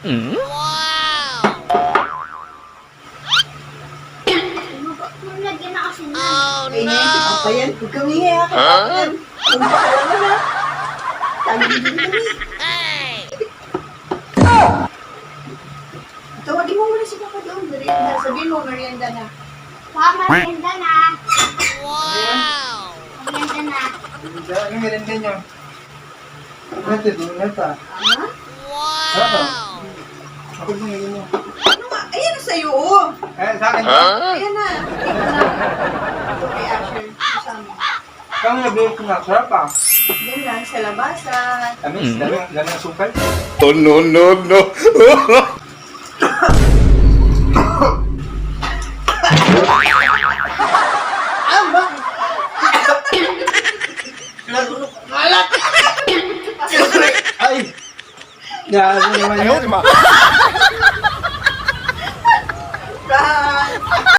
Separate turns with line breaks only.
Lagyan na kasi na.
Ay, ngayon, apa yan? Huwag kami ngayon. Huwag pakalaman na. Sabi din kami. Tawagin mo muna si Papa doon. Merienda. Sabihin mo, merienda na.
Merienda na. Merienda na.
Ano merenda nyo? Ito, donut ah.
Ama?
Sarap. Ako bang yun mo?
Ano nga? Ayan na sa'yo, oh.
Sa akin.
Ayan na. Ito na. Ito kay Asher. Ito sa amin.
Kang nabili ko nga, sarap ah.
Yan lang sa labasan.
Tamis, dami ng sukal.
Oh, no, no, no.
Aba! Nalunok. Malat!
Ay! Gano'n naman yun.